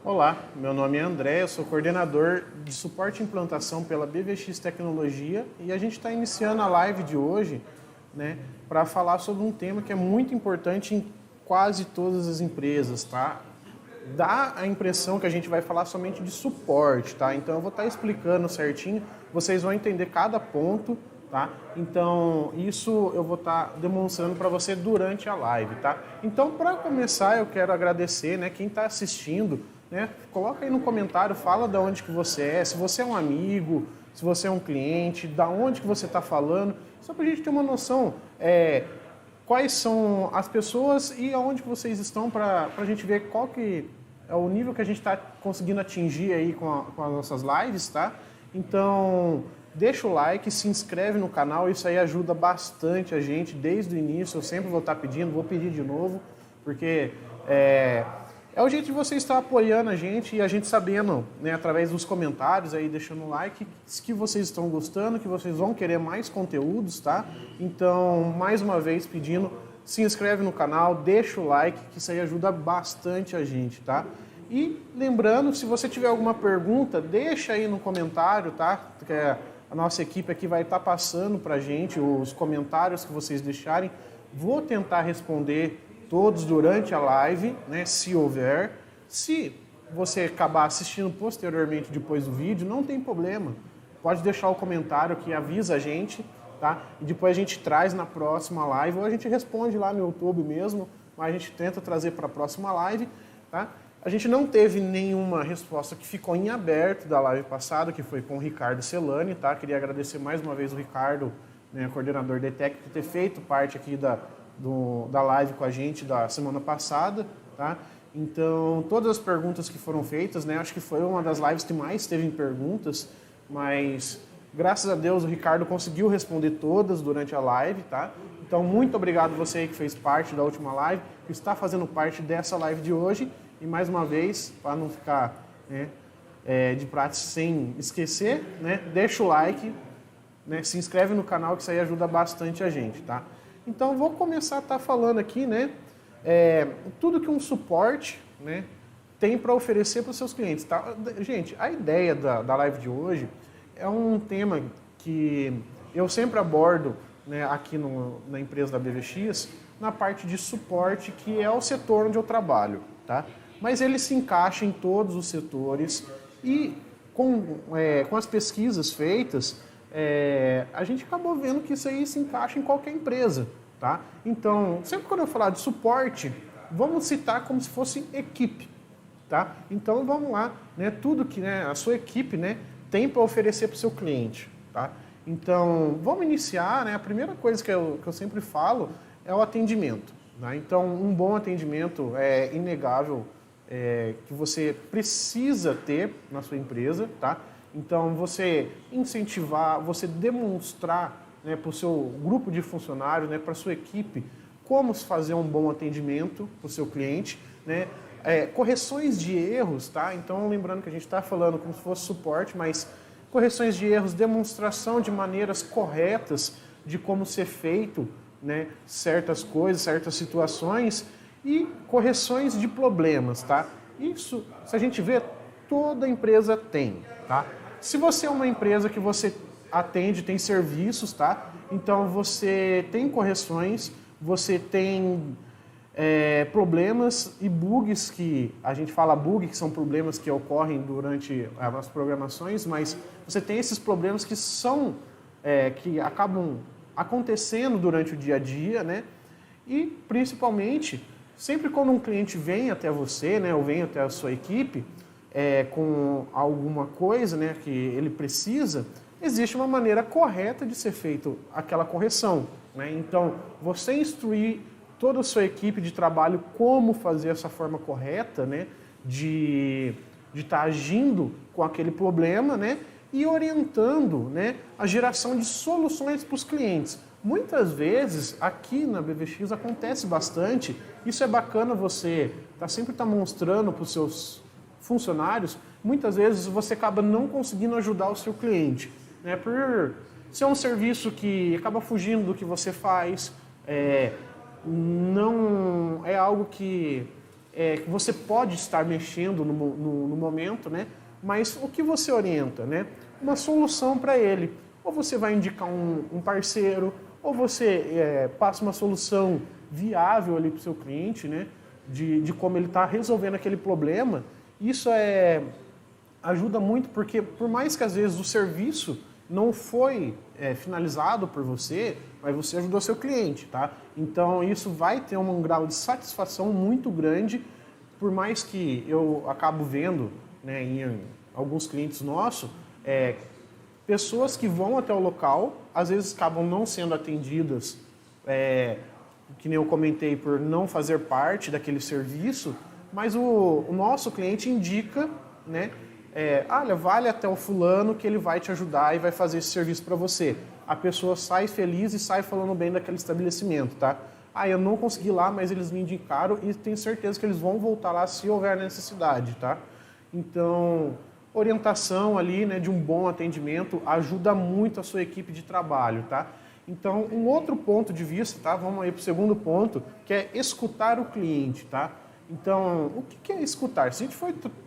Olá, meu nome é André, eu sou coordenador de suporte e implantação pela BVX Tecnologia e a gente está iniciando a live de hoje, né, para falar sobre um tema que é muito importante em quase todas as empresas, tá? Dá a impressão que a gente vai falar somente de suporte, tá? Então eu vou estar explicando certinho, vocês vão entender cada ponto, tá? Então isso eu vou estar demonstrando para você durante a live, tá? Então para começar eu quero agradecer, né, quem está assistindo, né? Coloca aí no comentário, fala de onde que você é, se você é um amigo, se você é um cliente, da onde que você está falando, só para a gente ter uma noção, quais são as pessoas e aonde que vocês estão para a gente ver qual que é o nível que a gente está conseguindo atingir aí com as nossas lives, tá? Então, deixa o like, se inscreve no canal, isso aí ajuda bastante a gente desde o início, eu sempre vou estar pedindo, vou pedir de novo, porque é o jeito de você estar apoiando a gente e a gente sabendo, né, através dos comentários aí, deixando o like, que vocês estão gostando, que vocês vão querer mais conteúdos, tá? Então, mais uma vez pedindo, se inscreve no canal, deixa o like, que isso aí ajuda bastante a gente, tá? E lembrando, se você tiver alguma pergunta, deixa aí no comentário, tá? Que a nossa equipe aqui vai estar passando pra gente os comentários que vocês deixarem. Vou tentar responder todos durante a live, né, se houver. Se você acabar assistindo posteriormente depois do vídeo, não tem problema. Pode deixar o comentário que avisa a gente, tá? E depois a gente traz na próxima live, ou a gente responde lá no YouTube mesmo, mas a gente tenta trazer para a próxima live, tá? A gente não teve nenhuma resposta que ficou em aberto da live passada, que foi com o Ricardo Celani, tá? Queria agradecer mais uma vez o Ricardo, né, coordenador da ETEC, por ter feito parte aqui da live com a gente da semana passada, tá? Então, todas as perguntas que foram feitas, né? Acho que foi uma das lives que mais teve perguntas, mas graças a Deus o Ricardo conseguiu responder todas durante a live, tá? Então, muito obrigado você aí que fez parte da última live, que está fazendo parte dessa live de hoje. E mais uma vez, para não ficar, né, de prato sem esquecer, né? Deixa o like, né? Se inscreve no canal, que isso aí ajuda bastante a gente, tá? Então, vou começar a estar falando aqui, né, tudo que um suporte, né, tem para oferecer para os seus clientes, tá? Gente, a ideia da live de hoje é um tema que eu sempre abordo, né, aqui na empresa da BVX, na parte de suporte, que é o setor onde eu trabalho, tá? Mas ele se encaixa em todos os setores e com as pesquisas feitas, a gente acabou vendo que isso aí se encaixa em qualquer empresa, tá? Então, sempre quando eu falar de suporte, vamos citar como se fosse equipe, tá? Então, vamos lá, né? Tudo que, né, a sua equipe, né, tem para oferecer para o seu cliente, tá? Então, vamos iniciar, né? A primeira coisa que eu sempre falo é o atendimento, né? Então, um bom atendimento é inegável, que você precisa ter na sua empresa, tá? Então, você incentivar, você demonstrar, né, para o seu grupo de funcionários, né, para a sua equipe, como fazer um bom atendimento para o seu cliente, né? Correções de erros, tá? Então, lembrando que a gente está falando como se fosse suporte, mas correções de erros, demonstração de maneiras corretas de como ser feito, né, certas coisas, certas situações, e correções de problemas, tá? Isso, se a gente vê, toda empresa tem, tá? Se você é uma empresa que você atende, tem serviços, tá? Então você tem correções, você tem problemas e bugs, que a gente fala bug, que são problemas que ocorrem durante as programações, mas você tem esses problemas que são, que acabam acontecendo durante o dia a dia, né? E principalmente, sempre quando um cliente vem até você, né, ou vem até a sua equipe, com alguma coisa, né, que ele precisa, existe uma maneira correta de ser feita aquela correção, né? Então, você instruir toda a sua equipe de trabalho como fazer essa forma correta, né, de estar agindo com aquele problema, né, e orientando, né, a geração de soluções para os clientes. Muitas vezes, aqui na BVX acontece bastante, isso é bacana você sempre mostrando para os seus funcionários, muitas vezes você acaba não conseguindo ajudar o seu cliente, né, por ser um serviço que acaba fugindo do que você faz, não é algo que que você pode estar mexendo no momento, né? Mas o que você orienta, né? Uma solução para ele. Ou você vai indicar um parceiro, ou você passa uma solução viável ali para o seu cliente, né? De como ele está resolvendo aquele problema. Isso ajuda muito, porque por mais que às vezes o serviço não foi finalizado por você, mas você ajudou seu cliente, tá? Então isso vai ter um grau de satisfação muito grande, por mais que eu acabo vendo, né, em alguns clientes nossos, pessoas que vão até o local, às vezes acabam não sendo atendidas, que nem eu comentei, por não fazer parte daquele serviço, mas o nosso cliente indica, né? Olha, vale até o fulano que ele vai te ajudar e vai fazer esse serviço para você. A pessoa sai feliz e sai falando bem daquele estabelecimento, tá? Eu não consegui ir lá, mas eles me indicaram e tenho certeza que eles vão voltar lá se houver necessidade, tá? Então, orientação ali, né, de um bom atendimento ajuda muito a sua equipe de trabalho, tá? Então, um outro ponto de vista, tá? Vamos aí para o segundo ponto, que é escutar o cliente, tá? Então, o que é escutar? Se a gente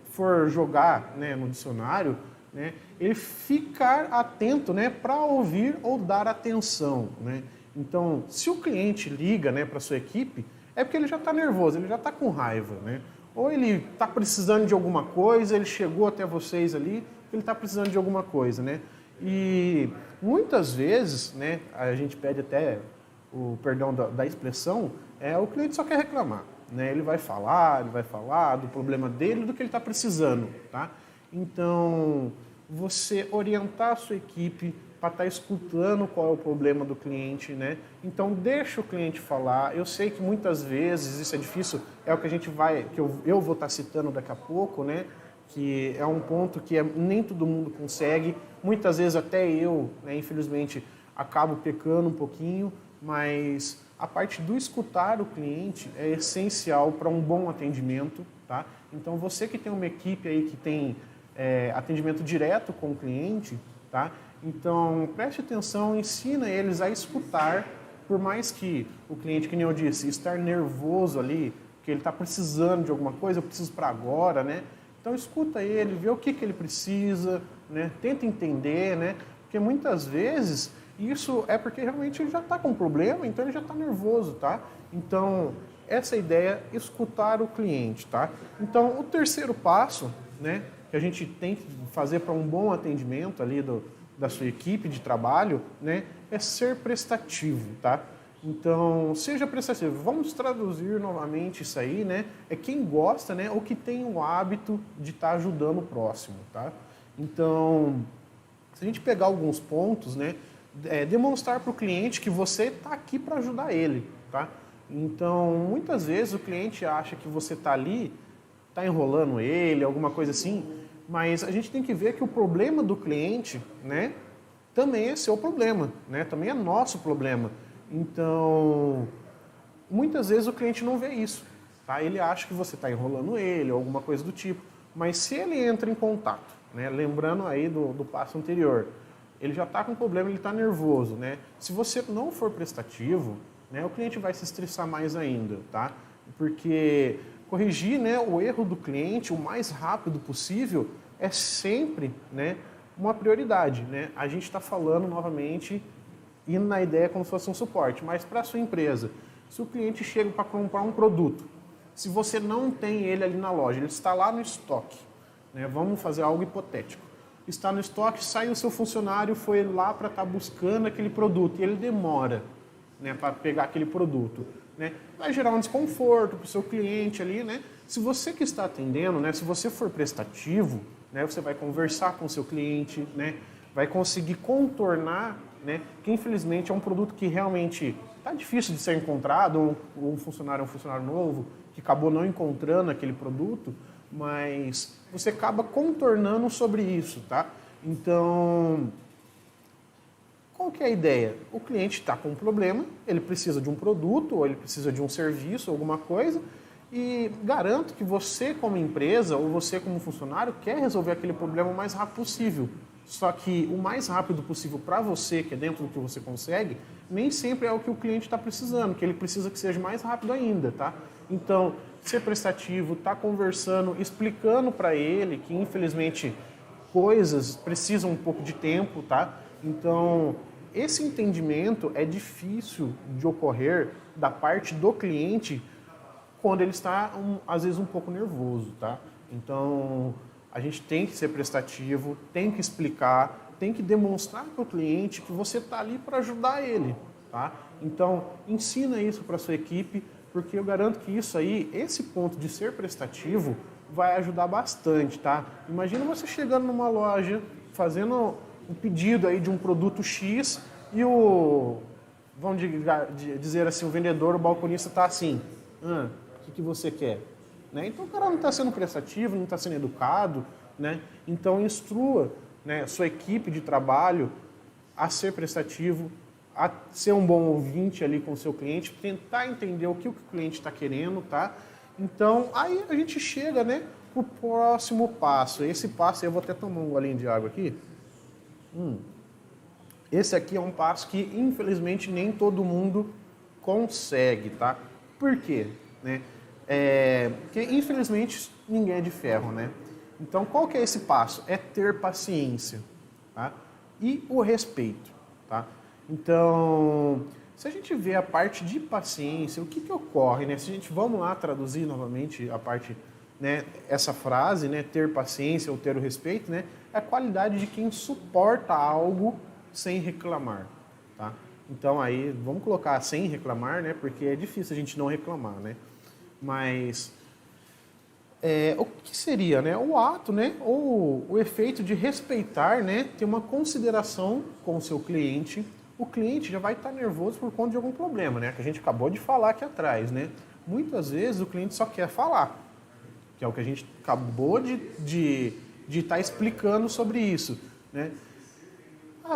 for jogar, né, no dicionário, né, ele ficar atento, né, para ouvir ou dar atenção, né? Então, se o cliente liga, né, para sua equipe, é porque ele já está nervoso, ele já está com raiva, né? Ou ele está precisando de alguma coisa, ele chegou até vocês ali, ele está precisando de alguma coisa, né? E muitas vezes, né, a gente pede até o perdão da expressão, o cliente só quer reclamar, né? Ele vai falar do problema dele, do que ele está precisando, tá? Então, você orientar a sua equipe para estar escutando qual é o problema do cliente, né? Então, deixa o cliente falar. Eu sei que muitas vezes isso é difícil, é o que a gente que eu vou estar citando daqui a pouco, né? Que é um ponto que nem todo mundo consegue. Muitas vezes até eu, né, infelizmente, acabo pecando um pouquinho, mas a parte do escutar o cliente é essencial para um bom atendimento, tá? Então, você que tem uma equipe aí que tem atendimento direto com o cliente, tá? Então, preste atenção, ensina eles a escutar, por mais que o cliente, que nem eu disse, estar nervoso ali, que ele está precisando de alguma coisa, eu preciso para agora, né? Então, escuta ele, vê o que ele precisa, né? Tenta entender, né? Porque muitas vezes isso é porque realmente ele já está com um problema, então ele já está nervoso, tá? Então, essa ideia é escutar o cliente, tá? Então, o terceiro passo, né, que a gente tem que fazer para um bom atendimento ali da sua equipe de trabalho, né, é ser prestativo, tá? Então, seja prestativo. Vamos traduzir novamente isso aí, né? É quem gosta, né, ou que tem o hábito de estar ajudando o próximo, tá? Então, se a gente pegar alguns pontos, né, demonstrar para o cliente que você está aqui para ajudar ele, tá? Então, muitas vezes o cliente acha que você está ali, está enrolando ele, alguma coisa assim, mas a gente tem que ver que o problema do cliente, né, também é seu problema, né, também é nosso problema. Então, muitas vezes o cliente não vê isso, tá? Ele acha que você está enrolando ele, ou alguma coisa do tipo, mas se ele entra em contato, né, lembrando aí do passo anterior, ele já está com problema, ele está nervoso, né? Se você não for prestativo, né, o cliente vai se estressar mais ainda, tá? Porque corrigir, né, o erro do cliente o mais rápido possível é sempre, né, uma prioridade, né? A gente está falando novamente, indo na ideia como se fosse um suporte, mas para a sua empresa, se o cliente chega para comprar um produto, se você não tem ele ali na loja, ele está lá no estoque, né? Vamos fazer algo hipotético. Está no estoque, sai o seu funcionário, foi lá para estar buscando aquele produto e ele demora, né, para pegar aquele produto, né? Vai gerar um desconforto para o seu cliente ali, né? Se você que está atendendo, né, se você for prestativo, né, você vai conversar com o seu cliente, né, vai conseguir contornar, né, que infelizmente é um produto que realmente está difícil de ser encontrado, ou um funcionário é um funcionário novo que acabou não encontrando aquele produto, mas você acaba contornando sobre isso, tá? Então, qual que é a ideia? O cliente está com um problema, ele precisa de um produto, ou ele precisa de um serviço, alguma coisa, e garanto que você como empresa, ou você como funcionário, quer resolver aquele problema o mais rápido possível. Só que o mais rápido possível para você, que é dentro do que você consegue, nem sempre é o que o cliente está precisando, que ele precisa que seja mais rápido ainda, tá? Então, ser prestativo, estar conversando, explicando para ele que infelizmente coisas precisam um pouco de tempo, tá? Então, esse entendimento é difícil de ocorrer da parte do cliente quando ele está, às vezes, um pouco nervoso, tá? Então, a gente tem que ser prestativo, tem que explicar, tem que demonstrar para o cliente que você está ali para ajudar ele, tá? Então, ensina isso para a sua equipe, porque eu garanto que isso aí, esse ponto de ser prestativo, vai ajudar bastante, tá? Imagina você chegando numa loja, fazendo um pedido aí de um produto X e vamos dizer assim, o vendedor, o balconista está assim, o que você quer? Né? Então o cara não está sendo prestativo, não está sendo educado, né? Então instrua, né, sua equipe de trabalho a ser prestativo, a ser um bom ouvinte ali com o seu cliente, tentar entender o que o cliente está querendo, tá? Então, aí a gente chega, né, pro próximo passo. Esse passo, eu vou até tomar um golinho de água aqui. Esse aqui é um passo que, infelizmente, nem todo mundo consegue, tá? Por quê? Né? Porque, infelizmente, ninguém é de ferro, né? Então, qual que é esse passo? É ter paciência, tá? E o respeito, tá? Então, se a gente vê a parte de paciência, o que que ocorre, né? Se a gente, vamos lá traduzir novamente a parte, né, essa frase, né, ter paciência ou ter o respeito, né, é a qualidade de quem suporta algo sem reclamar, tá? Então aí, vamos colocar sem reclamar, né, porque é difícil a gente não reclamar, né? Mas o que seria, né, o ato, né, ou o efeito de respeitar, né, ter uma consideração com o seu cliente. O cliente já vai estar nervoso por conta de algum problema, né? Que a gente acabou de falar aqui atrás, né? Muitas vezes o cliente só quer falar, que é o que a gente acabou de estar explicando sobre isso, né?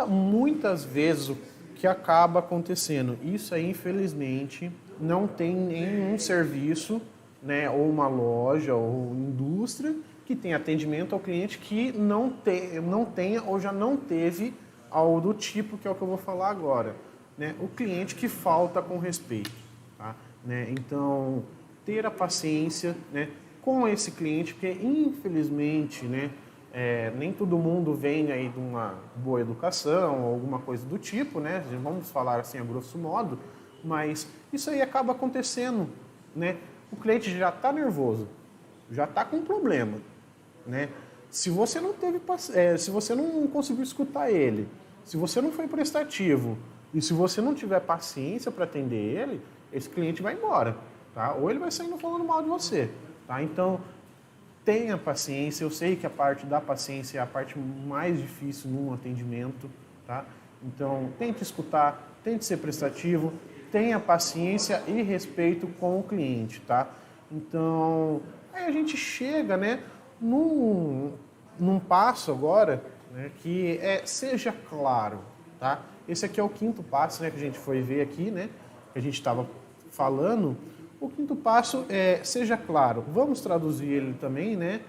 Muitas vezes o que acaba acontecendo, isso aí infelizmente não tem nenhum serviço, né? Ou uma loja ou indústria que tem atendimento ao cliente que não tenha ou já não teve algo do tipo que é o que eu vou falar agora, né? O cliente que falta com respeito, tá? Né? Então, ter a paciência, né, com esse cliente, porque infelizmente, né, nem todo mundo vem aí de uma boa educação ou alguma coisa do tipo, né? Vamos falar assim a grosso modo, mas isso aí acaba acontecendo, né? O cliente já está nervoso, já está com problema, né? Se você não teve, se você não conseguiu escutar ele, se você não foi prestativo e se você não tiver paciência para atender ele, esse cliente vai embora, tá? Ou ele vai saindo falando mal de você, tá? Então, tenha paciência. Eu sei que a parte da paciência é a parte mais difícil num atendimento, tá? Então, tente escutar, tente ser prestativo, tenha paciência e respeito com o cliente, tá? Então, aí a gente chega, né, num passo agora, né, que seja claro, tá? Esse aqui é o quinto passo, né, que a gente foi ver aqui, né, que a gente estava falando. O quinto passo é seja claro. Vamos traduzir ele também, né?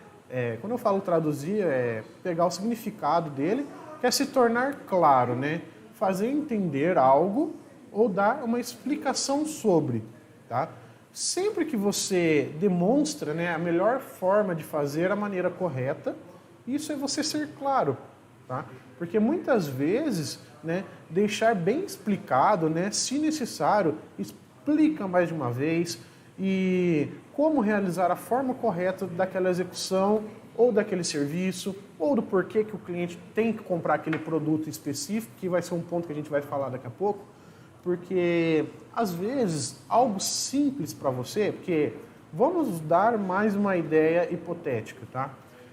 Quando eu falo traduzir, é pegar o significado dele, que é se tornar claro, né? Fazer entender algo ou dar uma explicação sobre, tá? Sempre que você demonstra, né, a melhor forma de fazer a maneira correta, isso é você ser claro, tá? Porque muitas vezes, né, deixar bem explicado, né, se necessário, explica mais de uma vez e como realizar a forma correta daquela execução ou daquele serviço ou do porquê que o cliente tem que comprar aquele produto específico, que vai ser um ponto que a gente vai falar daqui a pouco. Porque, às vezes, algo simples para você, porque vamos dar mais uma ideia hipotética, tá?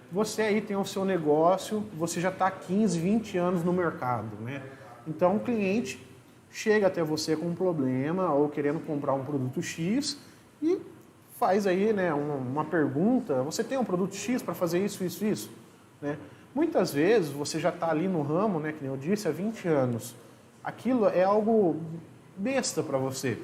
Você aí tem o seu negócio, você já está 15, 20 anos no mercado, né? Então, um cliente chega até você com um problema ou querendo comprar um produto X e faz aí, né, uma pergunta, você tem um produto X para fazer isso, isso, isso? Né? Muitas vezes você já está ali no ramo, né, que nem eu disse, há 20 anos. Aquilo é algo besta para você,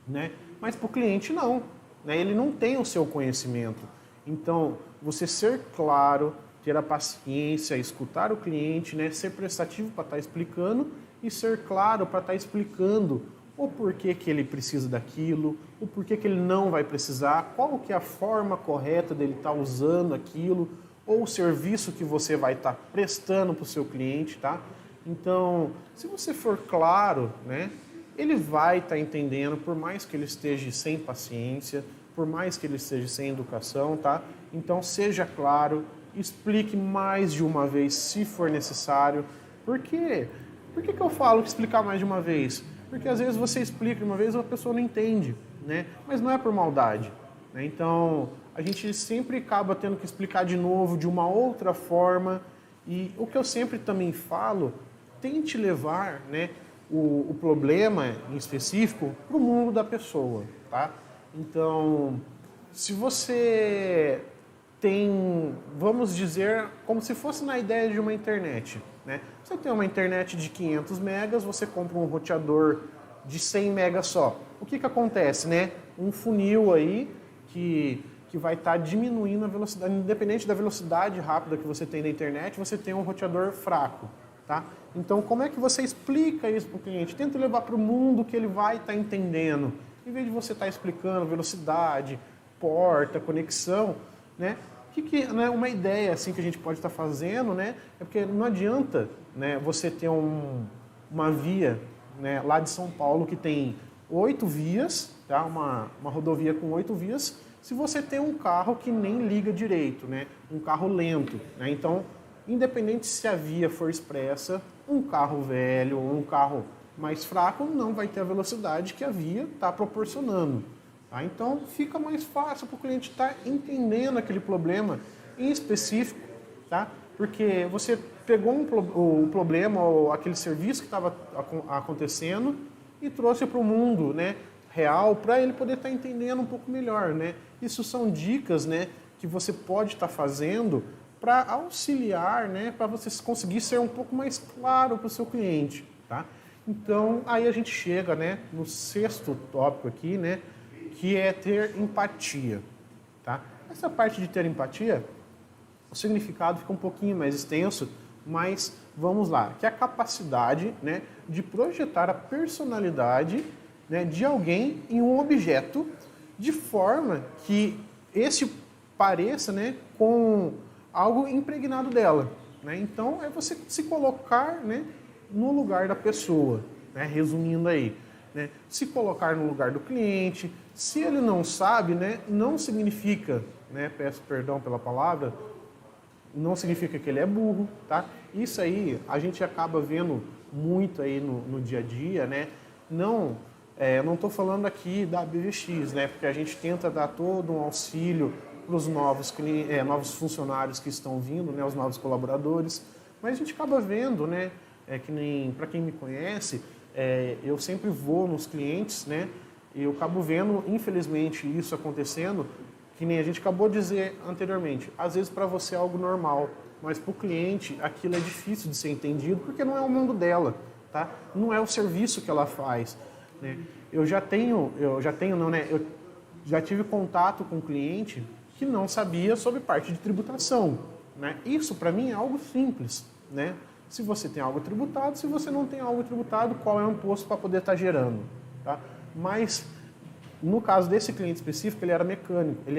né? Mas para o cliente não, né? Ele não tem o seu conhecimento. Então, você ser claro, ter a paciência, escutar o cliente, né? Ser prestativo para estar explicando e ser claro para estar explicando o porquê que ele precisa daquilo, o porquê que ele não vai precisar, qual que é a forma correta dele estar usando aquilo, ou o serviço que você vai estar prestando para o seu cliente, tá? Então, se você for claro, né, ele vai estar entendendo, por mais que ele esteja sem paciência, por mais que ele esteja sem educação, tá? Então, seja claro, explique mais de uma vez se for necessário. Por quê? Por que eu falo que explicar mais de uma vez? Porque às vezes você explica de uma vez e a pessoa não entende, né? Mas não é por maldade, né? Então, a gente sempre acaba tendo que explicar de novo, de uma outra forma. E o que eu sempre também falo, tente levar, né, o problema em específico para o mundo da pessoa, tá? Então, se você tem, vamos dizer, como se fosse na ideia de uma internet, né? Você tem uma internet de 500 megas, você compra um roteador de 100 megas só. O que acontece, né? Um funil aí que vai estar diminuindo a velocidade, independente da velocidade rápida que você tem na internet, você tem um roteador fraco, tá? Então, como é que você explica isso para o cliente? Tenta levar para o mundo que ele vai estar entendendo. Em vez de você estar explicando velocidade, porta, conexão, né? Né, uma ideia assim que a gente pode estar fazendo, né? É porque não adianta, né, você ter uma via, né, lá de São Paulo que tem 8 vias, tá? Uma rodovia com 8 vias, se você tem um carro que nem liga direito, né? Um carro lento, né? Então, independente se a via for expressa, um carro velho ou um carro mais fraco não vai ter a velocidade que a via está proporcionando. Tá? Então, fica mais fácil para o cliente estar entendendo aquele problema em específico, tá? Porque você pegou o problema ou aquele serviço que estava acontecendo e trouxe para o mundo, né, real para ele poder estar entendendo um pouco melhor, né? Isso são dicas, né, que você pode estar fazendo para auxiliar, né, para você conseguir ser um pouco mais claro para o seu cliente, tá? Então, aí a gente chega, né, no sexto tópico aqui, né, que é ter empatia, tá? Essa parte de ter empatia, o significado fica um pouquinho mais extenso, mas vamos lá, que é a capacidade, né, de projetar a personalidade, né, de alguém em um objeto de forma que esse pareça, né, com algo impregnado dela, né? Então é você se colocar, né, no lugar da pessoa, né, resumindo aí, né, se colocar no lugar do cliente. Se ele não sabe, né, não significa, né, peço perdão pela palavra, não significa que ele é burro, tá? Isso aí a gente acaba vendo muito aí no dia a dia, né? Não estou falando aqui da BVX, né? Porque a gente tenta dar todo um auxílio para os novos funcionários que estão vindo, né? Os novos colaboradores. Mas a gente acaba vendo, né? Que nem para quem me conhece, eu sempre vou nos clientes, né? E eu acabo vendo, infelizmente, isso acontecendo, que nem a gente acabou de dizer anteriormente. Às vezes para você é algo normal, mas para o cliente aquilo é difícil de ser entendido porque não é o mundo dela, tá? Não é o serviço que ela faz, né? Eu já tive contato com um cliente que não sabia sobre parte de tributação, né? Isso para mim é algo simples, né? Se você tem algo tributado, se você não tem algo tributado, qual é o imposto para poder estar gerando, tá? Mas no caso desse cliente específico, ele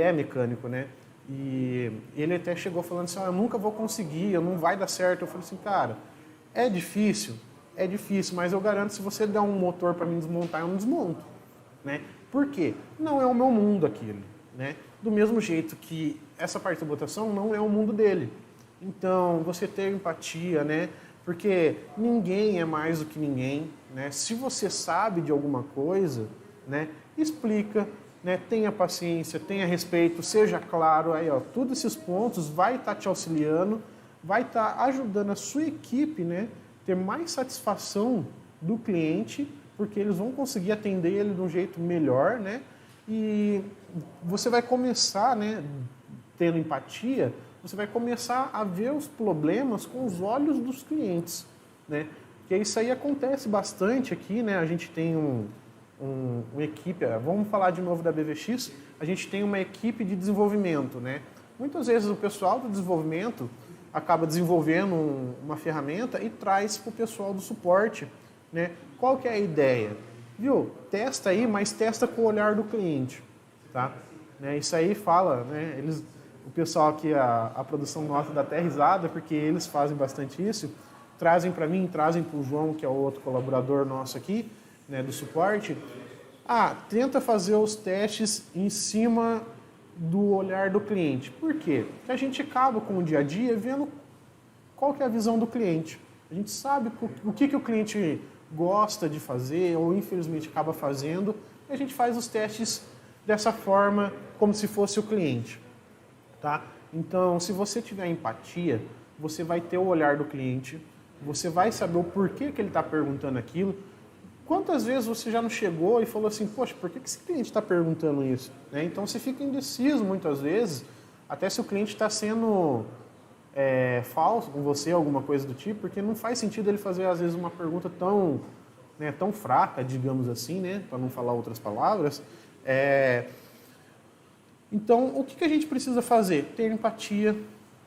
é mecânico, né? E ele até chegou falando assim, eu nunca vou conseguir, não vai dar certo. Eu falei assim, cara, é difícil, mas eu garanto, se você der um motor para mim desmontar, eu não desmonto, né? Por quê? Não é o meu mundo aquilo, né? Do mesmo jeito que essa parte da tributação não é o mundo dele. Então, você ter empatia, né? Porque ninguém é mais do que ninguém, né? Se você sabe de alguma coisa, né, explica, né, tenha paciência, tenha respeito, seja claro, aí, ó, todos esses pontos vai estar te auxiliando, vai estar ajudando a sua equipe, né, ter mais satisfação do cliente, porque eles vão conseguir atender ele de um jeito melhor, né? E você vai começar, né, tendo empatia, você vai começar a ver os problemas com os olhos dos clientes, né? Porque isso aí acontece bastante aqui, né? A gente tem uma equipe, vamos falar de novo da BVX, a gente tem uma equipe de desenvolvimento, né? Muitas vezes o pessoal do desenvolvimento acaba desenvolvendo uma ferramenta e traz para o pessoal do suporte, né? Qual que é a ideia? viu? Testa aí, mas testa com o olhar do cliente, tá? Né? Isso aí fala, né? O pessoal aqui, a produção nossa dá até risada, porque eles fazem bastante isso, trazem para mim, trazem para o João, que é o outro colaborador nosso aqui, né, do suporte. Tenta fazer os testes em cima do olhar do cliente. Por quê? Porque a gente acaba com o dia a dia vendo qual que é a visão do cliente. A gente sabe o que o cliente gosta de fazer ou infelizmente acaba fazendo, e a gente faz os testes dessa forma, como se fosse o cliente. Tá? Então, se você tiver empatia, você vai ter o olhar do cliente, você vai saber o porquê que ele está perguntando aquilo. Quantas vezes você já não chegou e falou assim, poxa, por que esse cliente está perguntando isso? Né? Então, você fica indeciso muitas vezes, até se o cliente está sendo falso com você, alguma coisa do tipo, porque não faz sentido ele fazer, às vezes, uma pergunta tão, né, tão fraca, digamos assim, né, para não falar outras palavras. Então, o que a gente precisa fazer? Ter empatia,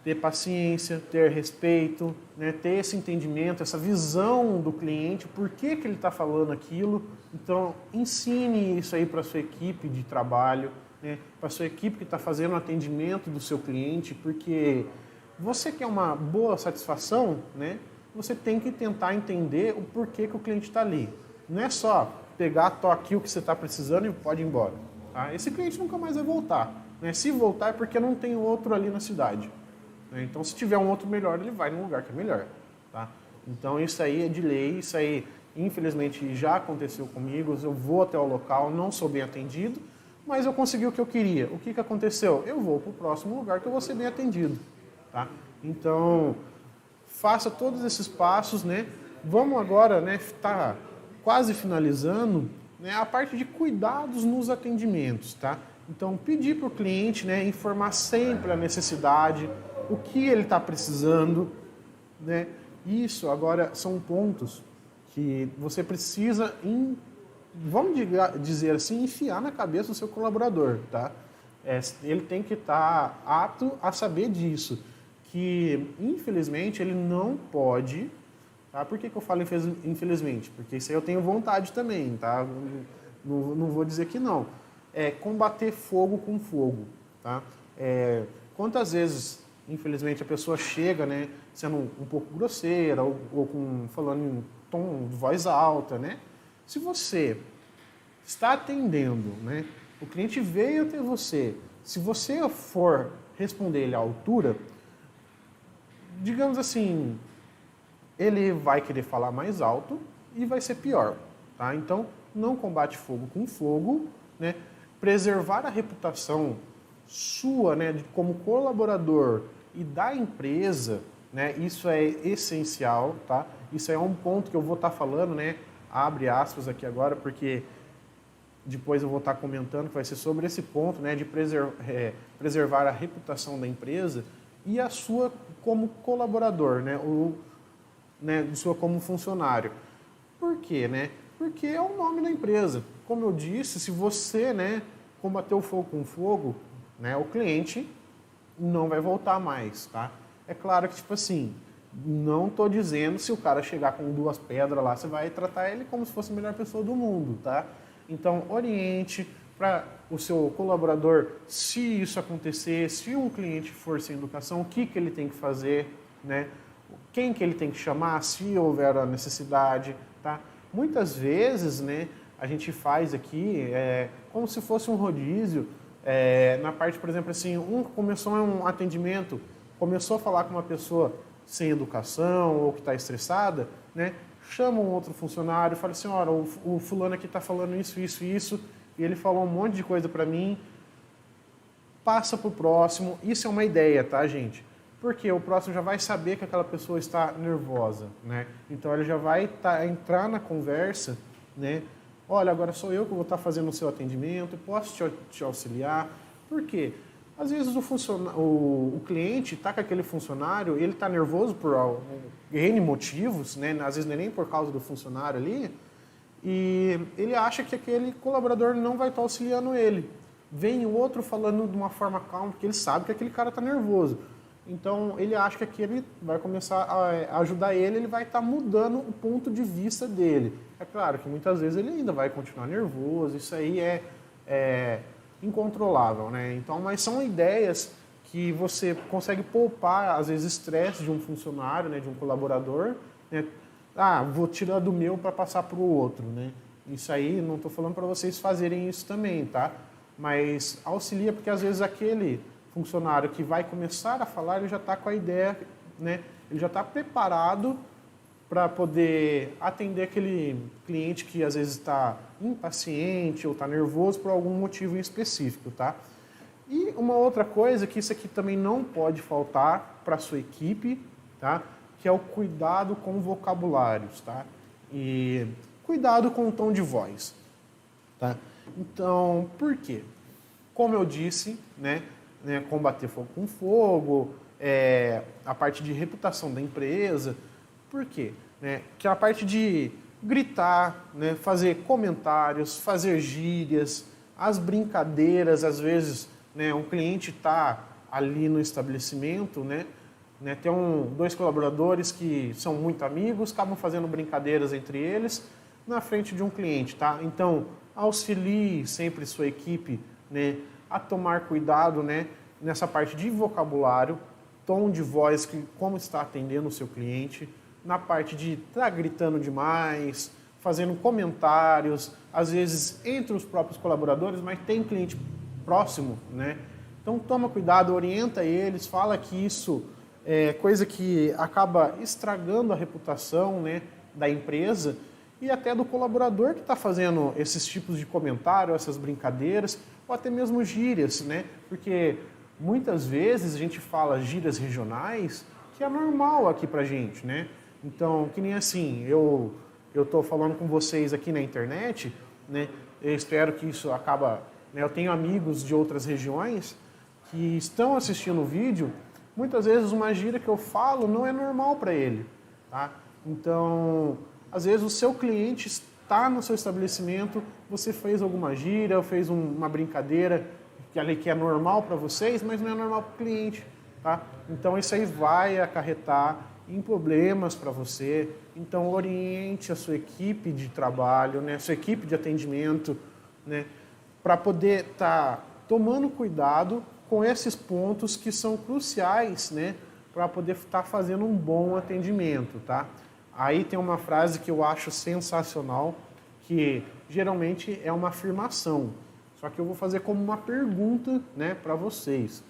ter paciência, ter respeito, né? Ter esse entendimento, essa visão do cliente, por que ele está falando aquilo. Então, ensine isso aí para a sua equipe de trabalho, né? Para a sua equipe que está fazendo o atendimento do seu cliente, porque você quer uma boa satisfação, né? Você tem que tentar entender o porquê que o cliente está ali. Não é só pegar, aqui o que você está precisando e pode ir embora. Tá? Esse cliente nunca mais vai voltar. Né? Se voltar é porque não tem outro ali na cidade. Né? Então, se tiver um outro melhor, ele vai num lugar que é melhor. Tá? Então, isso aí é de lei, isso aí, infelizmente, já aconteceu comigo. Eu vou até o local, não sou bem atendido, mas eu consegui o que eu queria. O que aconteceu? Eu vou para o próximo lugar que eu vou ser bem atendido. Tá? Então, faça todos esses passos, né? Vamos agora, né, tá quase finalizando, né, a parte de cuidados nos atendimentos, tá? Então, pedir para o cliente, né, informar sempre a necessidade, o que ele está precisando, né? Isso agora são pontos que você precisa, vamos dizer assim, enfiar na cabeça do seu colaborador, tá? Ele tem que estar apto a saber disso, que infelizmente ele não pode. Tá? Por que eu falo infelizmente? Porque isso aí eu tenho vontade também, tá? Não vou dizer que não. Combater fogo com fogo, tá? Quantas vezes, infelizmente, a pessoa chega, né, sendo um pouco grosseira ou falando em tom de voz alta, né? Se você está atendendo, né, o cliente veio até você, se você for responder ele à altura, digamos assim, ele vai querer falar mais alto e vai ser pior, tá? Então, não combate fogo com fogo, né? Preservar a reputação sua, né, como colaborador e da empresa, né? Isso é essencial, tá? Isso é um ponto que eu vou estar falando, né? Abre aspas aqui agora, porque depois eu vou estar comentando que vai ser sobre esse ponto, né, de preservar a reputação da empresa e a sua como colaborador, né? Né, sua como funcionário. Por quê, né? Porque é o nome da empresa. Como eu disse, se você, né, combater o fogo com fogo, né, o cliente não vai voltar mais, tá? É claro que, tipo assim, não tô dizendo se o cara chegar com 2 pedras lá, você vai tratar ele como se fosse a melhor pessoa do mundo, tá? Então, oriente para o seu colaborador, se isso acontecer, se um cliente for sem educação, o que ele tem que fazer, né? Quem que ele tem que chamar, se houver a necessidade, tá? Muitas vezes, né, a gente faz aqui como se fosse um rodízio, na parte, por exemplo, assim, começou um atendimento, começou a falar com uma pessoa sem educação ou que está estressada, né, chama um outro funcionário, fala assim, olha, o fulano aqui está falando isso, isso, isso, e ele falou um monte de coisa para mim, passa para o próximo, isso é uma ideia, tá, gente? Porque o próximo já vai saber que aquela pessoa está nervosa, né? Então ele já vai entrar na conversa, né? Olha, agora sou eu que vou estar fazendo o seu atendimento, posso te auxiliar? Por quê? Às vezes o cliente está com aquele funcionário, ele está nervoso por N motivos, né? Às vezes não é nem por causa do funcionário ali, e ele acha que aquele colaborador não vai estar auxiliando ele. Vem o outro falando de uma forma calma, porque ele sabe que aquele cara está nervoso. Então, ele acha que aqui ele vai começar a ajudar ele vai estar mudando o ponto de vista dele. É claro que muitas vezes ele ainda vai continuar nervoso, isso aí é incontrolável, né? Então, mas são ideias que você consegue poupar, às vezes, estresse de um funcionário, né, de um colaborador, né? Ah, vou tirar do meu para passar para o outro, né? Isso aí, não estou falando para vocês fazerem isso também, tá? Mas auxilia porque, às vezes, aquele funcionário que vai começar a falar, ele já está com a ideia, né? Ele já está preparado para poder atender aquele cliente que às vezes está impaciente ou está nervoso por algum motivo em específico, tá? E uma outra coisa que isso aqui também não pode faltar para a sua equipe, tá? Que é o cuidado com vocabulários, tá? E cuidado com o tom de voz, tá? Então, por quê? Como eu disse, né, combater fogo com fogo, a parte de reputação da empresa. Por quê? Que a parte de gritar, né, fazer comentários, fazer gírias, as brincadeiras, às vezes, né, um cliente está ali no estabelecimento, né, tem dois colaboradores que são muito amigos, acabam fazendo brincadeiras entre eles na frente de um cliente, tá? Então, auxilie sempre sua equipe, né, a tomar cuidado, né, nessa parte de vocabulário, tom de voz, como está atendendo o seu cliente, na parte de estar gritando demais, fazendo comentários, às vezes entre os próprios colaboradores, mas tem cliente próximo, né? Então toma cuidado, orienta eles, fala que isso é coisa que acaba estragando a reputação, né, da empresa e até do colaborador que está fazendo esses tipos de comentário, essas brincadeiras, ou até mesmo gírias, né? Porque muitas vezes a gente fala gírias regionais que é normal aqui pra gente, né? Então, que nem assim, eu estou falando com vocês aqui na internet, né? Eu espero que isso acaba, né? Eu tenho amigos de outras regiões que estão assistindo o vídeo, muitas vezes uma gíria que eu falo não é normal para ele, tá? Então, às vezes o seu cliente está no seu estabelecimento, você fez alguma gíria, ou fez uma brincadeira que é normal para vocês, mas não é normal para o cliente, tá? Então, isso aí vai acarretar em problemas para você. Então, oriente a sua equipe de trabalho, né, a sua equipe de atendimento, né, para poder estar tomando cuidado com esses pontos que são cruciais, né, para poder estar fazendo um bom atendimento, tá? Aí tem uma frase que eu acho sensacional, que geralmente é uma afirmação, só que eu vou fazer como uma pergunta, né, para vocês.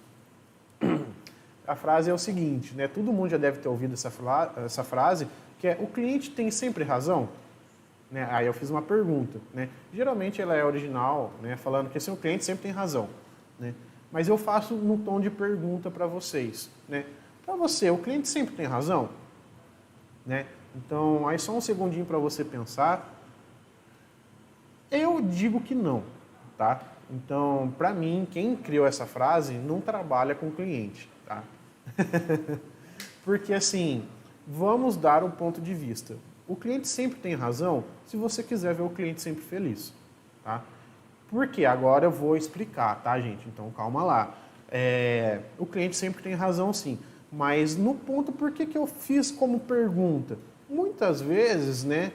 A frase é o seguinte, né? Todo mundo já deve ter ouvido essa frase, que é: o cliente tem sempre razão? Né? Aí eu fiz uma pergunta, né? Geralmente ela é original, né? Falando que assim, o cliente sempre tem razão, né? Mas eu faço no tom de pergunta para vocês, né? Para você, o cliente sempre tem razão? Né? Então, aí só um segundinho para você pensar. Eu digo que não, tá? Então, para mim, quem criou essa frase não trabalha com o cliente, tá? Porque assim, vamos dar um ponto de vista. O cliente sempre tem razão se você quiser ver o cliente sempre feliz, tá? Porque agora eu vou explicar, tá, gente? Então calma lá. O cliente sempre tem razão, sim. Mas no ponto, por que eu fiz como pergunta? Muitas vezes, né,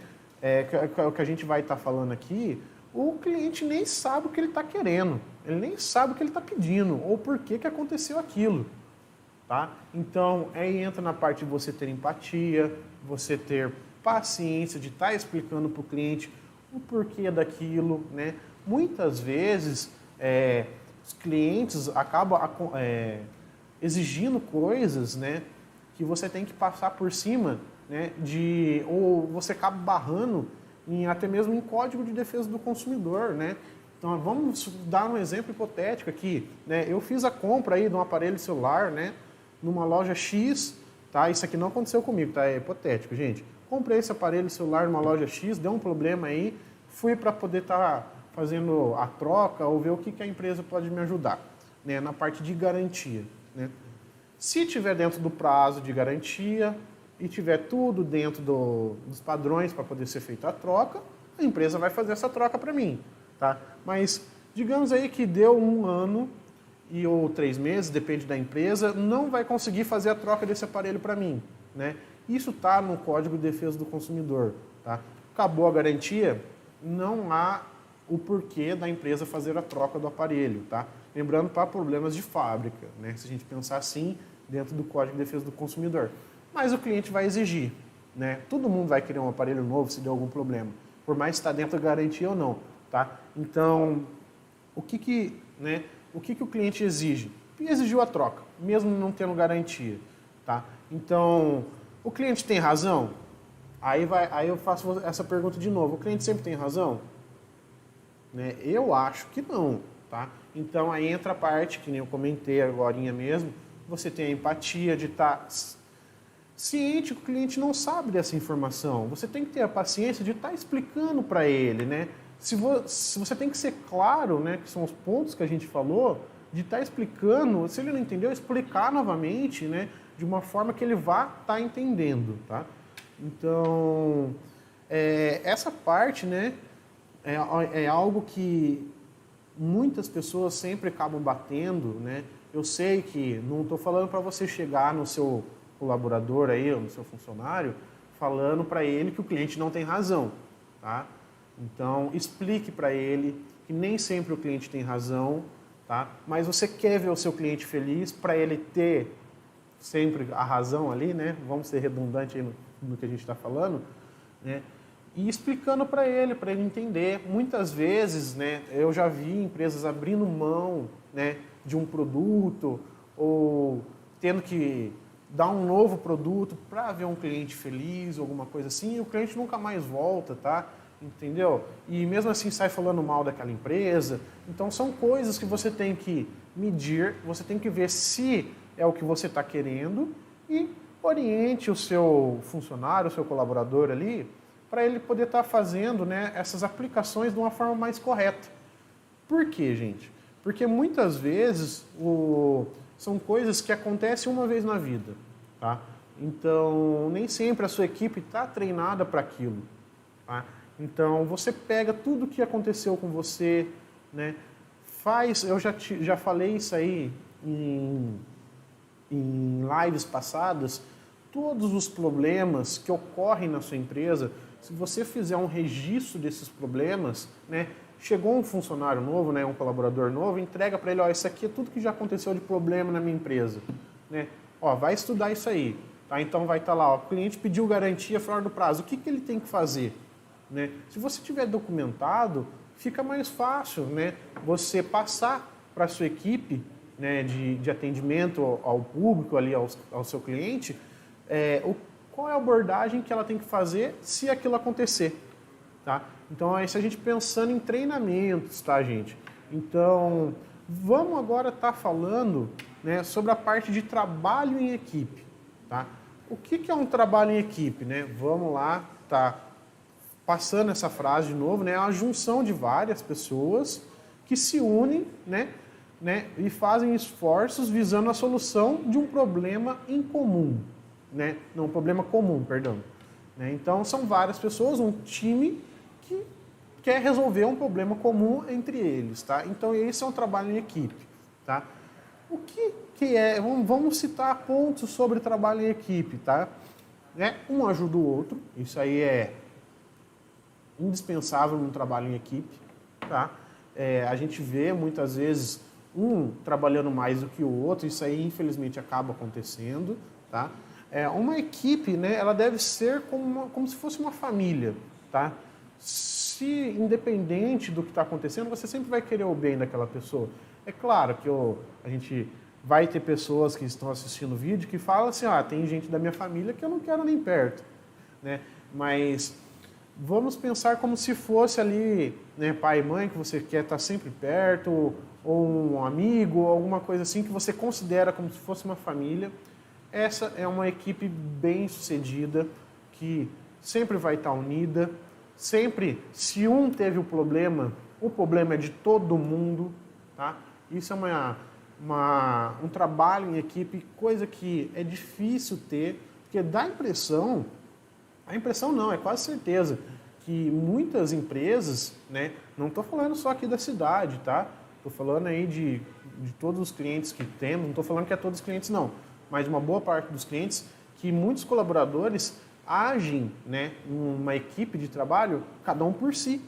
o que a gente vai estar falando aqui, o cliente nem sabe o que ele está querendo. Ele nem sabe o que ele está pedindo ou por que aconteceu aquilo. Tá? Então, aí entra na parte de você ter empatia, você ter paciência de estar explicando para o cliente o porquê daquilo, né? Muitas vezes, os clientes acabam exigindo coisas, né, que você tem que passar por cima, né, ou você acaba barrando até mesmo em código de defesa do consumidor, né? Então, vamos dar um exemplo hipotético aqui, né? Eu fiz a compra aí de um aparelho celular, né, numa loja X, tá? Isso aqui não aconteceu comigo, tá? É hipotético, gente. Comprei esse aparelho celular numa loja X, deu um problema aí, fui para poder estar fazendo a troca ou ver o que a empresa pode me ajudar, né? Na parte de garantia, né? Se tiver dentro do prazo de garantia e tiver tudo dentro dos padrões para poder ser feita a troca, a empresa vai fazer essa troca para mim, tá? Mas digamos aí que deu 1 ano ou 3 meses, depende da empresa, não vai conseguir fazer a troca desse aparelho para mim, né? Isso está no Código de Defesa do Consumidor, tá? acabou a garantia, não há o porquê da empresa fazer a troca do aparelho, tá? Lembrando, para problemas de fábrica, né? Se a gente pensar assim, dentro do Código de Defesa do Consumidor. Mas o cliente vai exigir, né? Todo mundo vai querer um aparelho novo se der algum problema, por mais que está dentro da garantia ou não, tá? Então, o que o cliente exige? Ele exigiu a troca, mesmo não tendo garantia, tá? Então, o cliente tem razão? Aí eu faço essa pergunta de novo. O cliente sempre tem razão? Né? Eu acho que não, tá? Então aí entra a parte, que nem eu comentei agorinha mesmo, você tem a empatia de estar ciente que o cliente não sabe dessa informação. Você tem que ter a paciência de estar explicando para ele, né? Se você tem que ser claro, né, que são os pontos que a gente falou, de estar explicando, se ele não entendeu, explicar novamente, né, de uma forma que ele vá estar entendendo, tá? Então, essa parte, né, é algo que muitas pessoas sempre acabam batendo, né? Eu sei que não estou falando para você chegar no seu colaborador aí, ou no seu funcionário, falando para ele que o cliente não tem razão, tá? Então, explique para ele que nem sempre o cliente tem razão, tá? Mas você quer ver o seu cliente feliz para ele ter sempre a razão ali, né? Vamos ser redundante aí no que a gente está falando, né? E explicando para ele entender. Muitas vezes, né, eu já vi empresas abrindo mão, né, de um produto ou tendo que dar um novo produto para ver um cliente feliz, alguma coisa assim, e o cliente nunca mais volta, tá? Entendeu? E mesmo assim sai falando mal daquela empresa. Então são coisas que você tem que medir, você tem que ver se é o que você está querendo e oriente o seu funcionário, o seu colaborador ali, para ele poder estar fazendo, né, essas aplicações de uma forma mais correta. Por quê, gente? Porque muitas vezes são coisas que acontecem uma vez na vida, tá? Então, nem sempre a sua equipe está treinada para aquilo, tá? Então, você pega tudo que aconteceu com você, né? Eu já falei isso aí em lives passadas, todos os problemas que ocorrem na sua empresa, se você fizer um registro desses problemas, né? Chegou um funcionário novo, né, um colaborador novo, entrega para ele, ó, isso aqui é tudo que já aconteceu de problema na minha empresa, né? Ó, vai estudar isso aí, tá? Então vai estar lá, ó, o cliente pediu garantia fora do prazo, o que ele tem que fazer, né? Se você tiver documentado, fica mais fácil, né, você passar para a sua equipe, né, de atendimento ao público ali, ao seu cliente, qual é a abordagem que ela tem que fazer se aquilo acontecer, tá? Então, se a gente pensando em treinamentos, tá, gente? Então, vamos agora estar falando, né, sobre a parte de trabalho em equipe, tá? O que é um trabalho em equipe, né? Vamos lá, tá passando essa frase de novo, né? É uma junção de várias pessoas que se unem, né, e fazem esforços visando a solução de um problema em comum, né? Não, um problema comum, perdão. Né? Então, são várias pessoas, um time que quer resolver um problema comum entre eles, tá? Então, esse é um trabalho em equipe, tá? O que é? Vamos citar pontos sobre trabalho em equipe, tá? Né? Um ajuda o outro, isso aí é indispensável no trabalho em equipe, tá? A gente vê muitas vezes um trabalhando mais do que o outro, isso aí infelizmente acaba acontecendo, tá? Uma equipe, né, ela deve ser como se fosse uma família, tá? Se independente do que está acontecendo, você sempre vai querer o bem daquela pessoa. É claro que a gente vai ter pessoas que estão assistindo o vídeo que falam assim, tem gente da minha família que eu não quero nem perto, né? Mas vamos pensar como se fosse ali, né, pai e mãe, que você quer estar sempre perto, ou um amigo, ou alguma coisa assim que você considera como se fosse uma família. Essa é uma equipe bem sucedida, que sempre vai estar unida, sempre, se um teve o problema é de todo mundo, tá? Isso é um trabalho em equipe, coisa que é difícil ter, porque dá a impressão não, é quase certeza, que muitas empresas, né, não estou falando só aqui da cidade, tá? Estou falando aí de todos os clientes que temos, não estou falando que é todos os clientes não, mas uma boa parte dos clientes, que muitos colaboradores agem, né, numa equipe de trabalho, cada um por si,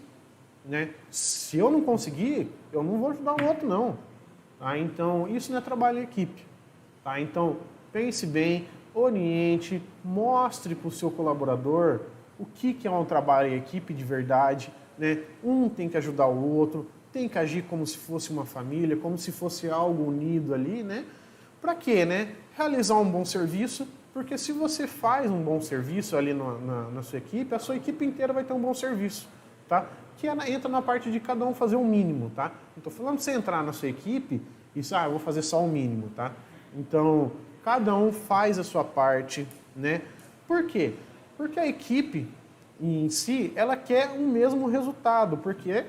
né? Se eu não conseguir, eu não vou ajudar o outro, não. Tá? Então, isso não é trabalho em equipe. Tá? Então, pense bem, oriente, mostre para o seu colaborador o que é um trabalho em equipe de verdade, né? Um tem que ajudar o outro, tem que agir como se fosse uma família, como se fosse algo unido ali, né? Para quê, né? Realizar um bom serviço, porque se você faz um bom serviço ali na sua equipe, a sua equipe inteira vai ter um bom serviço, tá? Que entra na parte de cada um fazer o mínimo, tá? Não estou falando de você entrar na sua equipe e eu vou fazer só o mínimo, tá? Então, cada um faz a sua parte, né? Por quê? Porque a equipe em si, ela quer o mesmo resultado, porque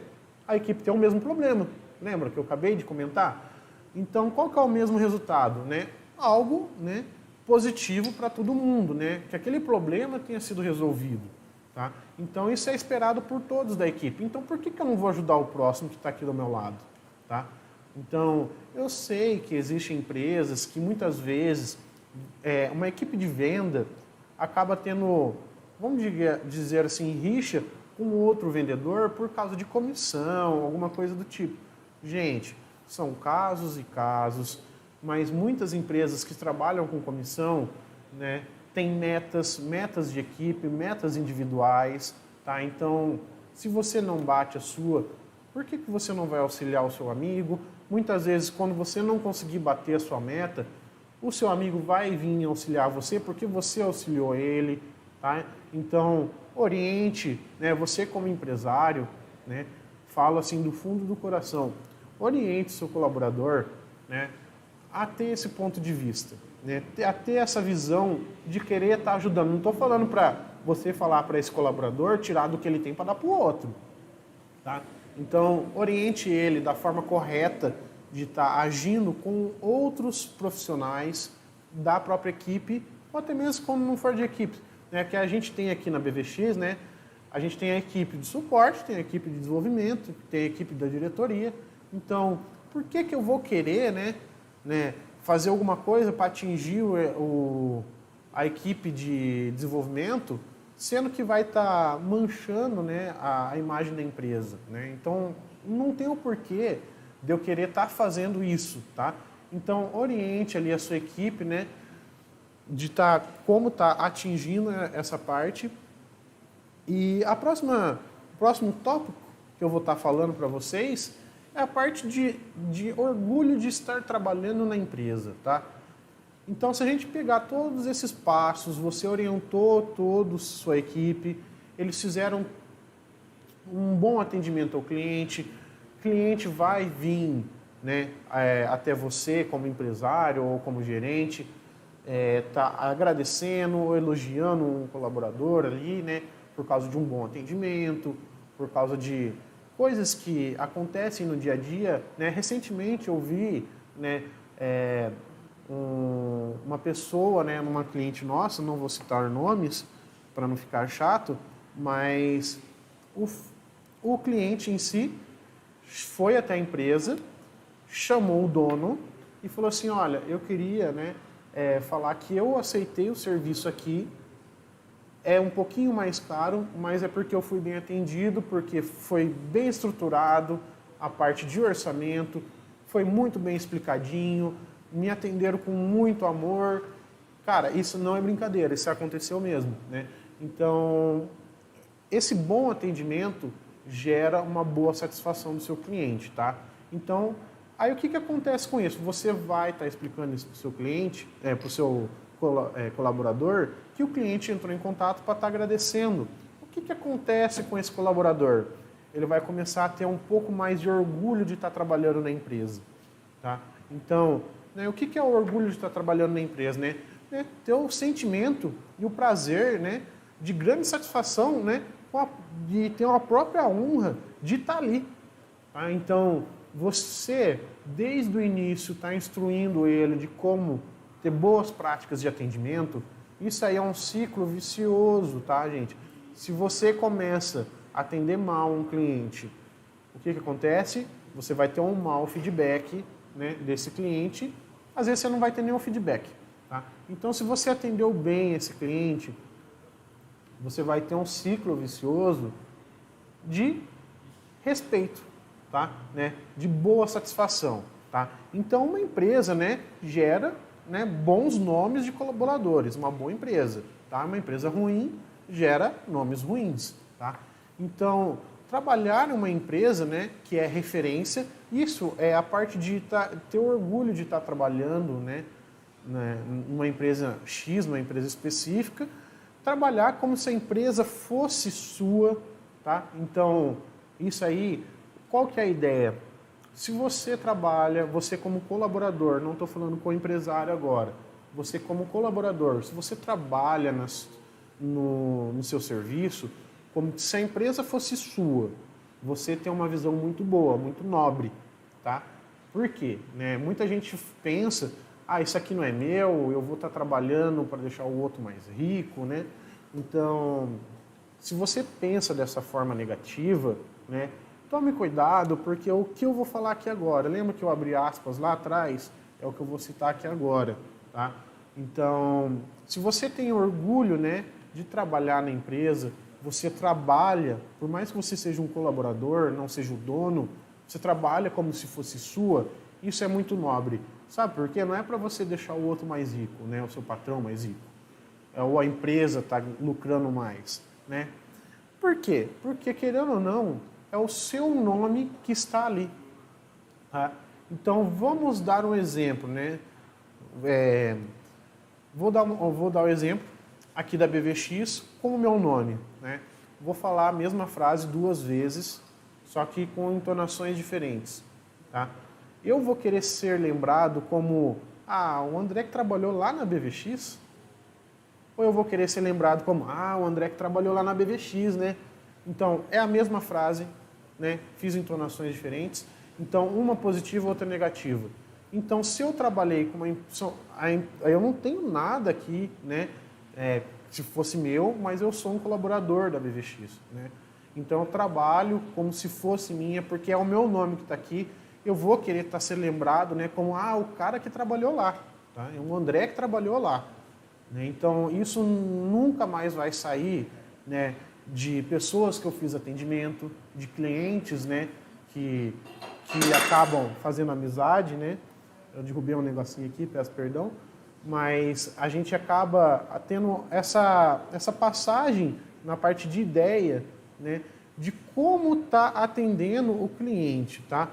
a equipe tem o mesmo problema. Lembra que eu acabei de comentar? Então, qual que é o mesmo resultado, né? Algo, né, positivo para todo mundo, né? Que aquele problema tenha sido resolvido, tá? Então, isso é esperado por todos da equipe. Então, por que eu não vou ajudar o próximo que está aqui do meu lado, tá? Então, eu sei que existem empresas que muitas vezes uma equipe de venda acaba tendo, vamos dizer assim, rixa com outro vendedor por causa de comissão, alguma coisa do tipo. Gente, são casos e casos, mas muitas empresas que trabalham com comissão, né, têm metas de equipe, metas individuais, tá? Então, se você não bate a sua, por que você não vai auxiliar o seu amigo? Muitas vezes, quando você não conseguir bater a sua meta, o seu amigo vai vir auxiliar você porque você auxiliou ele, tá? Então, oriente, né? Você como empresário, né? Falo assim do fundo do coração, oriente seu colaborador, né? A ter esse ponto de vista, né? A ter essa visão de querer estar ajudando. Não estou falando para você falar para esse colaborador tirar do que ele tem para dar para o outro, tá? Então, oriente ele da forma correta de estar agindo com outros profissionais da própria equipe, ou até mesmo quando não for de equipe, né? Que a gente tem aqui na BVX, né? A gente tem a equipe de suporte, tem a equipe de desenvolvimento, tem a equipe da diretoria. Então, por que eu vou querer, né, fazer alguma coisa para atingir a equipe de desenvolvimento, sendo que vai estar manchando, né, a imagem da empresa, né? Então, não tem o porquê de eu querer estar fazendo isso, tá? Então, oriente ali a sua equipe, né, de como tá atingindo essa parte. E o próximo tópico que eu vou estar falando para vocês é a parte de orgulho de estar trabalhando na empresa, tá? Então, se a gente pegar todos esses passos, você orientou toda a sua equipe, eles fizeram um bom atendimento ao cliente, o cliente vai vir, né, até você como empresário ou como gerente, tá agradecendo ou elogiando um colaborador ali, né, por causa de um bom atendimento, por causa de coisas que acontecem no dia a dia, né? Recentemente eu vi, né, uma pessoa, né, uma cliente nossa, não vou citar nomes para não ficar chato, mas o cliente em si foi até a empresa, chamou o dono e falou assim, olha, eu queria, né, falar que eu aceitei o serviço aqui, é um pouquinho mais caro, mas é porque eu fui bem atendido, porque foi bem estruturado, a parte de orçamento, foi muito bem explicadinho, me atenderam com muito amor. Cara, isso não é brincadeira, isso aconteceu mesmo, né? Então, esse bom atendimento gera uma boa satisfação do seu cliente, tá? Então, aí o que acontece com isso? Você vai estar explicando isso para o seu cliente, para o seu colaborador, que o cliente entrou em contato para estar agradecendo. O que acontece com esse colaborador? Ele vai começar a ter um pouco mais de orgulho de estar trabalhando na empresa, tá? Então, né, o que é o orgulho de estar trabalhando na empresa, né? Ter o sentimento e o prazer, né, de grande satisfação, né, de ter uma própria honra de estar ali. Tá? Então, você, desde o início, está instruindo ele de como ter boas práticas de atendimento. Isso aí é um ciclo vicioso, tá, gente? Se você começa a atender mal um cliente, o que acontece? Você vai ter um mau feedback, né, desse cliente. Às vezes você não vai ter nenhum feedback, tá? Então, se você atendeu bem esse cliente, você vai ter um ciclo vicioso de respeito, tá? Né? De boa satisfação, tá? Então, uma empresa, né, gera, né, bons nomes de colaboradores, uma boa empresa, tá? Uma empresa ruim gera nomes ruins, tá? Então, trabalhar em uma empresa, né, que é referência, isso é a parte de ter orgulho de estar trabalhando, né, numa empresa X, numa empresa específica, trabalhar como se a empresa fosse sua, tá? Então, isso aí, qual que é a ideia? Se você trabalha, você como colaborador, não estou falando com o empresário agora, você como colaborador, se você trabalha no seu serviço, como se a empresa fosse sua, você tem uma visão muito boa, muito nobre, tá? Por quê? Né? Muita gente pensa, isso aqui não é meu, eu vou estar trabalhando para deixar o outro mais rico, né? Então, se você pensa dessa forma negativa, né, tome cuidado, porque o que eu vou falar aqui agora, lembra que eu abri aspas lá atrás? É o que eu vou citar aqui agora, tá? Então, se você tem orgulho, né, de trabalhar na empresa, você trabalha, por mais que você seja um colaborador, não seja o dono, você trabalha como se fosse sua, isso é muito nobre. Sabe por quê? Não é para você deixar o outro mais rico, né, o seu patrão mais rico, ou a empresa está lucrando mais, né? Por quê? Porque, querendo ou não, é o seu nome que está ali. Tá? Então, vamos dar um exemplo, né? Vou dar o exemplo aqui da BVX com o meu nome, né? Vou falar a mesma frase 2 vezes, só que com entonações diferentes, tá? Eu vou querer ser lembrado como, o André que trabalhou lá na BVX? Ou eu vou querer ser lembrado como, o André que trabalhou lá na BVX, né? Então, é a mesma frase, né? Fiz entonações diferentes. Então, uma positiva, outra negativa. Então, se eu trabalhei com eu não tenho nada aqui, né? Se fosse meu, mas eu sou um colaborador da BVX, né? Então, eu trabalho como se fosse minha, porque é o meu nome que está aqui. Eu vou querer estar sendo lembrado, né? Como, o cara que trabalhou lá, tá? É o André que trabalhou lá. Então, isso nunca mais vai sair, né, de pessoas que eu fiz atendimento, de clientes, né, que acabam fazendo amizade, né? Eu derrubei um negocinho aqui, peço perdão, mas a gente acaba tendo essa passagem na parte de ideia, né, de como está atendendo o cliente, tá?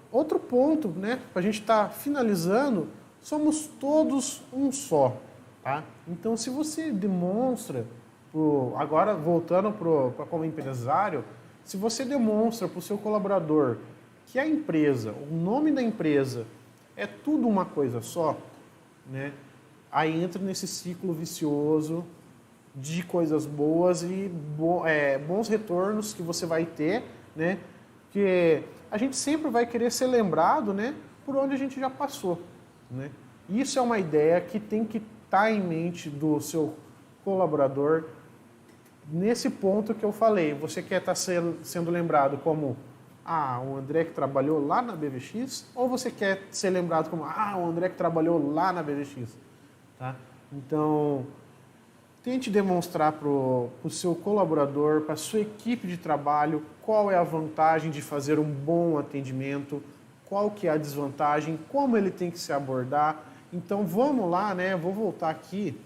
Outro ponto, né, para a gente estar finalizando, somos todos um só, tá? Então, se você demonstra, agora voltando para como empresário, se você demonstra para o seu colaborador que a empresa, o nome da empresa é tudo uma coisa só, né? Aí entra nesse ciclo vicioso de coisas boas e bons retornos que você vai ter, né? Que a gente sempre vai querer ser lembrado, né, por onde a gente já passou, né? Isso é uma ideia que tem que estar em mente do seu colaborador. Nesse ponto que eu falei, você quer estar sendo lembrado como o André que trabalhou lá na BVX, ou você quer ser lembrado como o André que trabalhou lá na BVX, tá? Então, tente demonstrar para o seu colaborador, para a sua equipe de trabalho, qual é a vantagem de fazer um bom atendimento, qual que é a desvantagem, como ele tem que se abordar. Então, vamos lá, né? Vou voltar aqui,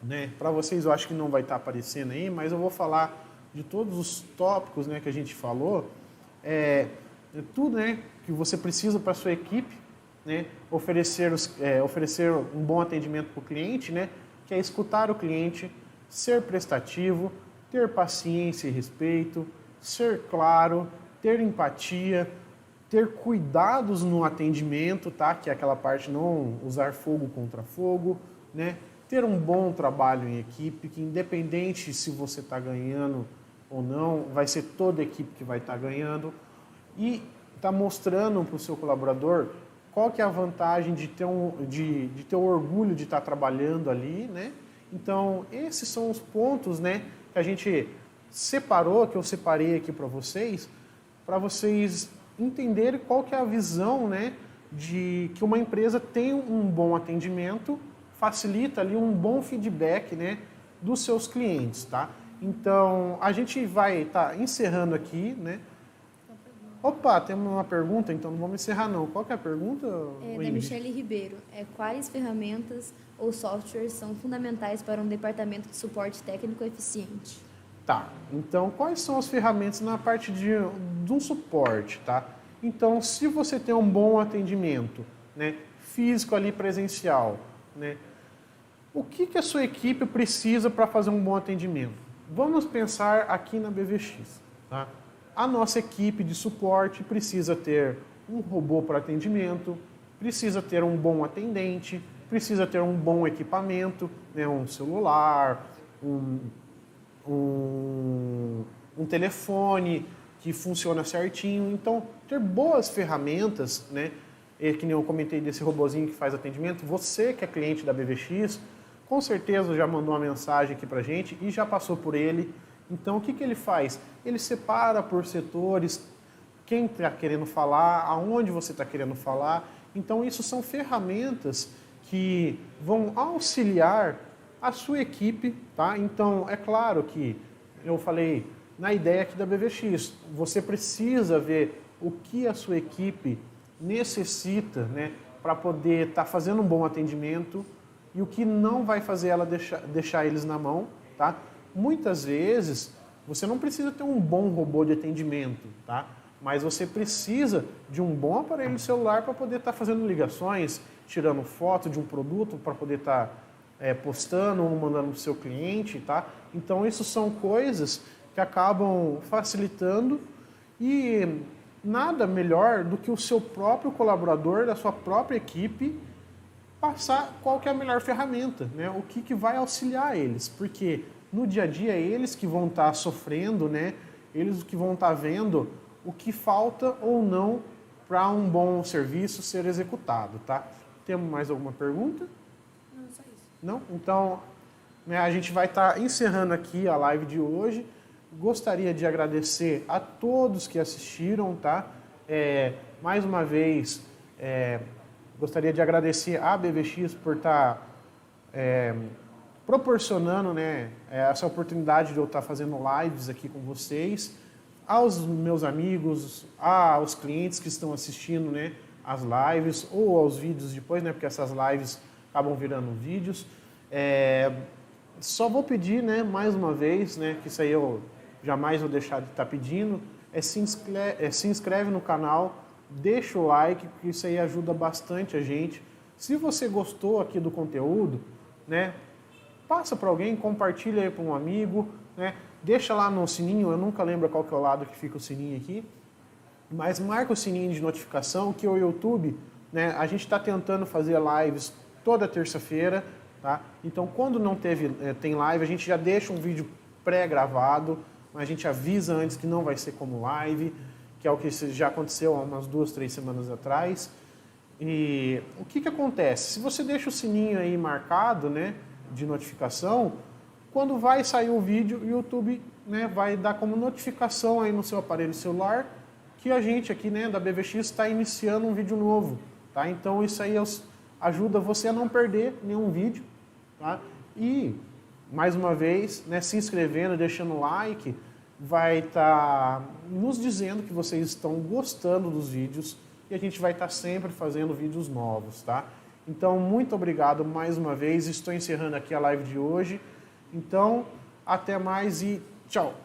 né? Para vocês, eu acho que não vai estar aparecendo aí, mas eu vou falar de todos os tópicos, né, que a gente falou. Tudo, né, que você precisa para a sua equipe, né? Oferecer um bom atendimento para o cliente, né? Que é escutar o cliente, ser prestativo, ter paciência e respeito, ser claro, ter empatia, ter cuidados no atendimento, tá? Que é aquela parte não usar fogo contra fogo, né? Ter um bom trabalho em equipe, que independente se você está ganhando ou não, vai ser toda a equipe que vai estar ganhando. E está mostrando para o seu colaborador qual que é a vantagem de ter o orgulho de estar trabalhando ali, né? Então, esses são os pontos, né, que a gente separou, que eu separei aqui para vocês entenderem qual que é a visão, né, de que uma empresa tem um bom atendimento, facilita ali um bom feedback, né, dos seus clientes, tá? Então, a gente vai estar encerrando aqui, né? Opa, temos uma pergunta, então não vamos encerrar não. Qual que é a pergunta, Da Michele Ribeiro. Quais ferramentas ou softwares são fundamentais para um departamento de suporte técnico eficiente? Tá, então quais são as ferramentas na parte de um suporte, tá? Então, se você tem um bom atendimento, né, físico ali presencial, né, o que a sua equipe precisa para fazer um bom atendimento? Vamos pensar aqui na BVX, tá? A nossa equipe de suporte precisa ter um robô para atendimento, precisa ter um bom atendente, precisa ter um bom equipamento, né, um celular, um telefone que funciona certinho. Então, ter boas ferramentas, né? Que nem eu comentei desse robozinho que faz atendimento, você que é cliente da BVX, com certeza já mandou uma mensagem aqui pra gente e já passou por ele. Então, o que ele faz? Ele separa por setores, quem está querendo falar, aonde você está querendo falar. Então, isso são ferramentas que vão auxiliar a sua equipe, tá? Então, é claro que eu falei na ideia aqui da BVX, você precisa ver o que a sua equipe necessita, né, para poder estar fazendo um bom atendimento e o que não vai fazer ela deixar eles na mão, tá? Muitas vezes, você não precisa ter um bom robô de atendimento, tá? Mas você precisa de um bom aparelho celular para poder estar fazendo ligações, tirando foto de um produto, para poder estar postando ou mandando para o seu cliente, tá? Então, isso são coisas que acabam facilitando e nada melhor do que o seu próprio colaborador, da sua própria equipe, passar qual que é a melhor ferramenta, né? O que vai auxiliar eles, porque no dia a dia é eles que vão estar sofrendo, né? Eles que vão estar vendo o que falta ou não para um bom serviço ser executado, tá? Temos mais alguma pergunta? Não, só isso. Não? Então, né, a gente vai estar encerrando aqui a live de hoje. Gostaria de agradecer a todos que assistiram, tá? Mais uma vez, gostaria de agradecer a BVX por estar proporcionando, né, essa oportunidade de eu estar fazendo lives aqui com vocês, aos meus amigos, aos clientes que estão assistindo, né, as lives ou aos vídeos depois, né, porque essas lives acabam virando vídeos. Só vou pedir, né, mais uma vez, né, que isso aí eu jamais vou deixar de estar pedindo, se inscreve no canal, deixa o like, porque isso aí ajuda bastante a gente. Se você gostou aqui do conteúdo, né, passa para alguém, compartilha aí para um amigo, né, deixa lá no sininho, eu nunca lembro qual que é o lado que fica o sininho aqui, mas marca o sininho de notificação, que o YouTube, né, a gente está tentando fazer lives toda terça-feira, tá? Então, quando não tem live, a gente já deixa um vídeo pré-gravado, mas a gente avisa antes que não vai ser como live, que é o que já aconteceu há umas 2, 3 semanas atrás. E o que acontece? Se você deixa o sininho aí marcado, né, de notificação, quando vai sair o vídeo, o YouTube, né, vai dar como notificação aí no seu aparelho celular que a gente aqui, né, da BVX está iniciando um vídeo novo, tá? Então isso aí ajuda você a não perder nenhum vídeo, tá? E mais uma vez, né, se inscrevendo, deixando like, vai estar nos dizendo que vocês estão gostando dos vídeos e a gente vai estar sempre fazendo vídeos novos, tá? Então, muito obrigado mais uma vez. Estou encerrando aqui a live de hoje. Então, até mais e tchau!